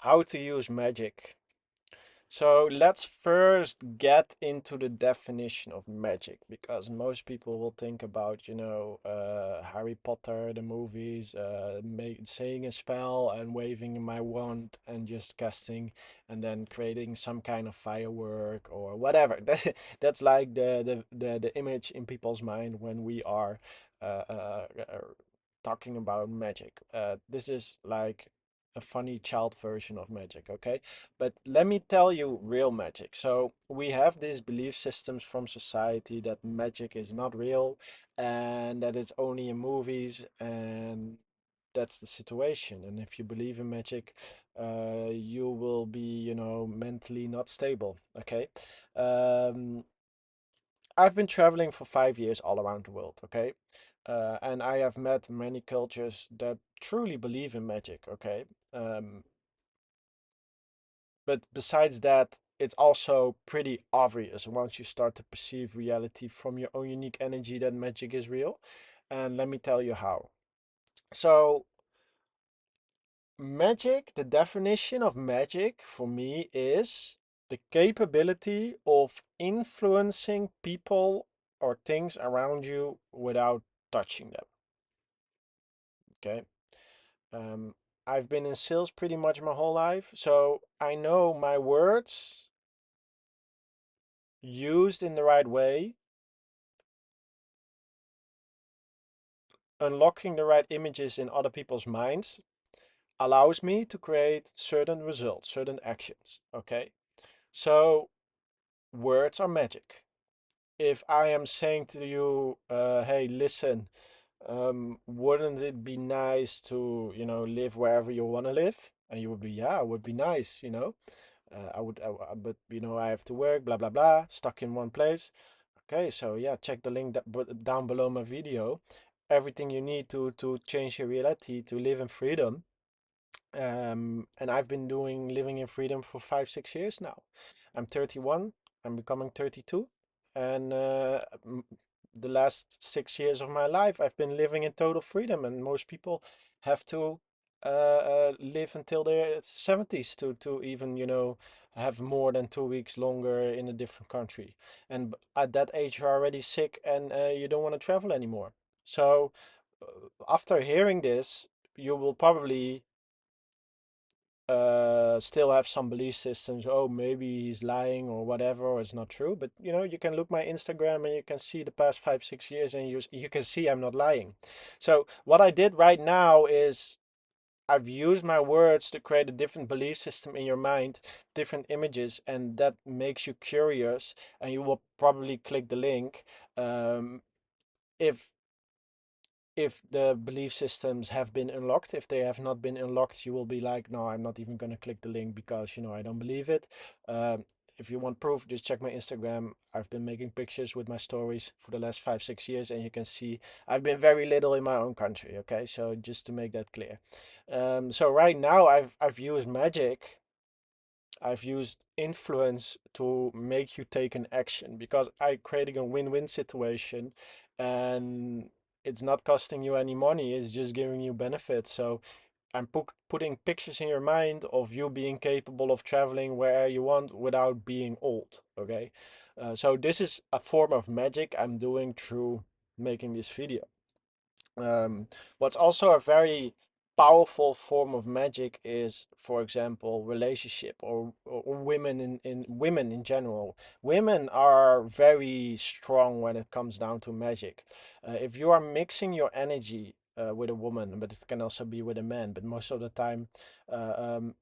How to use magic. So let's first get into the definition of magic because most people will think about, Harry Potter, the movies, saying a spell and waving my wand and just casting and then creating some kind of firework or whatever. That's like the image in people's mind when we are talking about magic. This is like a funny child version of magic, okay? But let me tell you real magic. So we have these belief systems from society that magic is not real and that it's only in movies, and that's the situation. And if you believe in magic, you will be, mentally not stable, okay? Um, I've been traveling for 5 years all around the world, okay? And I have met many cultures that truly believe in magic, okay? Um, but besides that, it's also pretty obvious once you start to perceive reality from your own unique energy that magic is real. And let me tell you how. So, magic, the definition of magic for me is the capability of influencing people or things around you without touching them. Okay. Um, I've been in sales pretty much my whole life, so I know my words used in the right way, unlocking the right images in other people's minds allows me to create certain results, certain actions. Okay. So words are magic. If I am saying to you, hey, listen, wouldn't it be nice to, live wherever you want to live? And you would be, yeah, it would be nice. But I have to work, blah, blah, blah, stuck in one place. Okay, so yeah, check the link down below my video. Everything you need to change your reality to live in freedom. And I've been doing living in freedom for 5, 6 years now. I'm 31. I'm becoming 32, and the last 6 years of my life, I've been living in total freedom. And most people have to live until their 70s to even have more than 2 weeks longer in a different country. And at that age, you're already sick and you don't want to travel anymore. So after hearing this, you will probably still have some belief systems. Oh, maybe he's lying or whatever, or it's not true. But you can look my Instagram and you can see the past 5, 6 years, and you can see I'm not lying. So what I did right now is I've used my words to create a different belief system in your mind, different images, and that makes you curious, and you will probably click the link. Um, if if the belief systems have been unlocked. If they have not been unlocked, you will be like, no, I'm not even going to click the link because, I don't believe it. Um, if you want proof, just check my Instagram. I've been making pictures with my stories for the last 5, 6 years, and you can see I've been very little in my own country. Okay, so just to make that clear. So right now, I've used magic. I've used influence to make you take an action because I creating a win-win situation, and it's not costing you any money, it's just giving you benefits. So I'm putting pictures in your mind of you being capable of traveling where you want without being old. Okay. So this is a form of magic I'm doing through making this video. What's also a very powerful form of magic is, for example, relationship or women in women in general. Women are very strong when it comes down to magic. If you are mixing your energy with a woman, but it can also be with a man, but most of the time, uh, um,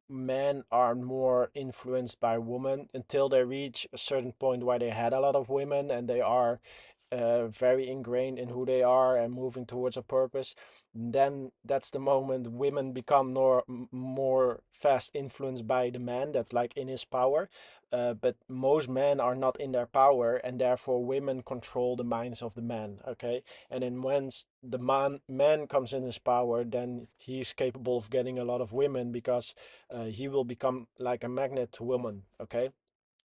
men are more influenced by women until they reach a certain point where they had a lot of women and they are very ingrained in who they are and moving towards a purpose. Then that's the moment women become more fast influenced by the man that's like in his power. But most men are not in their power, and therefore women control the minds of the man. Okay, and then once the man comes in his power, then he's capable of getting a lot of women because he will become like a magnet to women. Okay,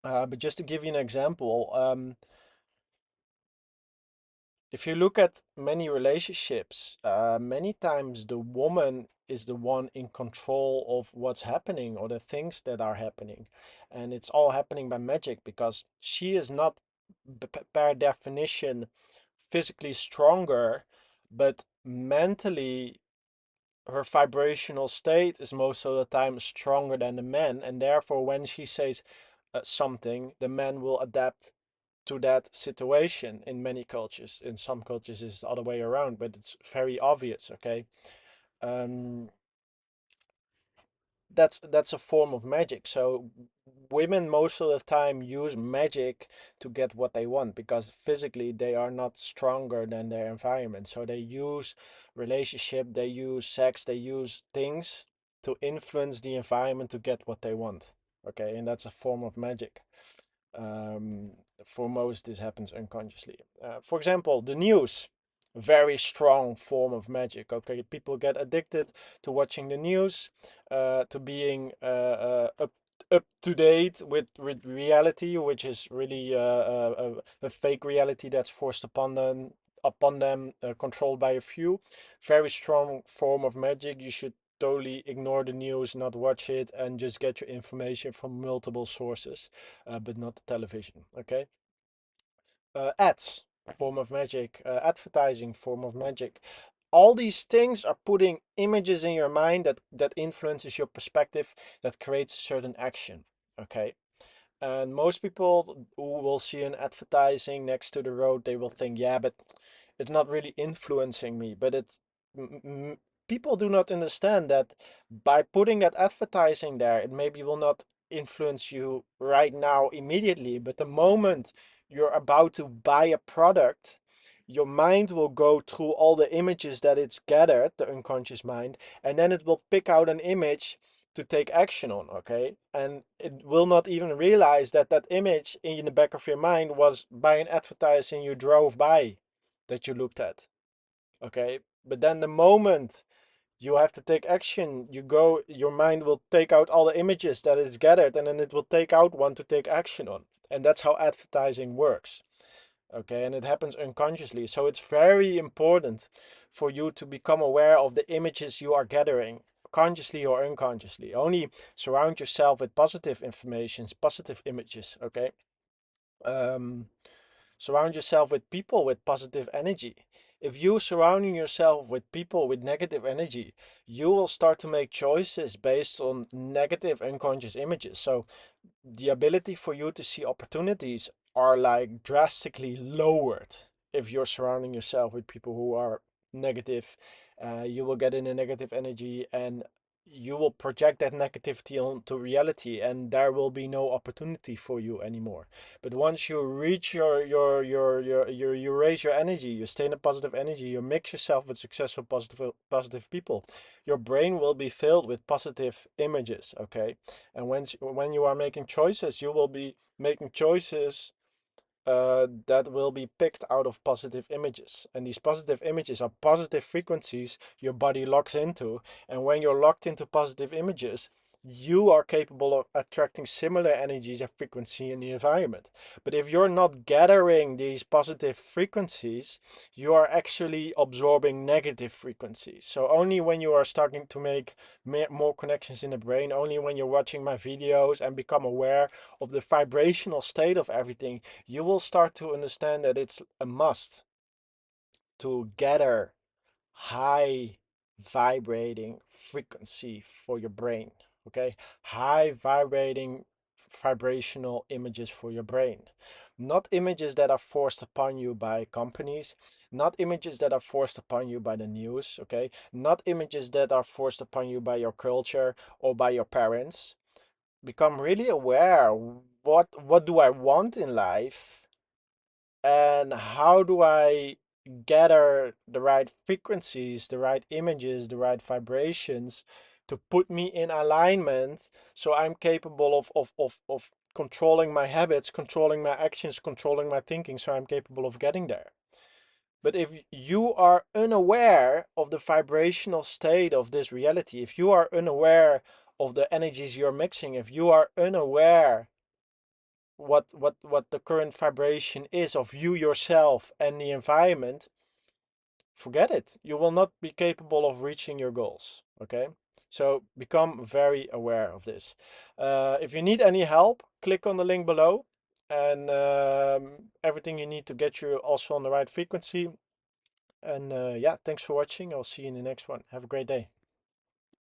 but just to give you an example, If you look at many relationships, many times the woman is the one in control of what's happening or the things that are happening. And it's all happening by magic because she is not, per definition, physically stronger, but mentally, her vibrational state is most of the time stronger than the man. And therefore, when she says something, the man will adapt to that situation in many cultures. In some cultures, it's the other way around, but it's very obvious. Okay, um, that's a form of magic. So women most of the time use magic to get what they want because physically they are not stronger than their environment. So they use relationship, they use sex, they use things to influence the environment to get what they want. Okay, and that's a form of magic. Um, for most, this happens unconsciously. For example, the news, very strong form of magic. Okay, people get addicted to watching the news, to being up to date with reality, which is really a fake reality that's forced upon them, controlled by a few. Very strong form of magic. You should totally ignore the news, not watch it, and just get your information from multiple sources, but not the television. Okay. Ads, form of magic. Advertising, form of magic. All these things are putting images in your mind that influences your perspective, that creates a certain action. Okay. And most people who will see an advertising next to the road, they will think, yeah, but it's not really influencing me. But people do not understand that by putting that advertising there, it maybe will not influence you right now immediately, but the moment you're about to buy a product, your mind will go through all the images that it's gathered, the unconscious mind, and then it will pick out an image to take action on. Okay, and it will not even realize that that image in the back of your mind was by an advertising you drove by, that you looked at. Okay, but then the moment you have to take action, your mind will take out all the images that it's gathered, and then it will take out one to take action on. And that's how advertising works. Okay, and it happens unconsciously. So it's very important for you to become aware of the images you are gathering, consciously or unconsciously. Only surround yourself with positive information, positive images. Okay. um Surround yourself with people with positive energy. If you surrounding yourself with people with negative energy, you will start to make choices based on negative unconscious images. So the ability for you to see opportunities are like drastically lowered if you're surrounding yourself with people who are negative. You will get in a negative energy, and you will project that negativity onto reality, and there will be no opportunity for you anymore. But once you reach you raise your energy, you stay in a positive energy, you mix yourself with successful positive people, your brain will be filled with positive images. Okay. And when you are making choices, you will be making choices that will be picked out of positive images. And these positive images are positive frequencies your body locks into. And when you're locked into positive images, you are capable of attracting similar energies and frequency in the environment. But if you're not gathering these positive frequencies, you are actually absorbing negative frequencies. So only when you are starting to make more connections in the brain, only when you're watching my videos and become aware of the vibrational state of everything, you will start to understand that it's a must to gather high vibrating frequency for your brain. Okay, high vibrating vibrational images for your brain. Not images that are forced upon you by companies, not images that are forced upon you by the news. Okay, not images that are forced upon you by your culture or by your parents. Become really aware, what do I want in life, and how do I gather the right frequencies, the right images, the right vibrations to put me in alignment, so I'm capable of controlling my habits, controlling my actions, controlling my thinking, so I'm capable of getting there. But if you are unaware of the vibrational state of this reality, if you are unaware of the energies you're mixing, if you are unaware what the current vibration is of you yourself and the environment, forget it. You will not be capable of reaching your goals. Okay? So become very aware of this. If you need any help, click on the link below, and everything you need to get you also on the right frequency. And yeah, thanks for watching. I'll see you in the next one. Have a great day.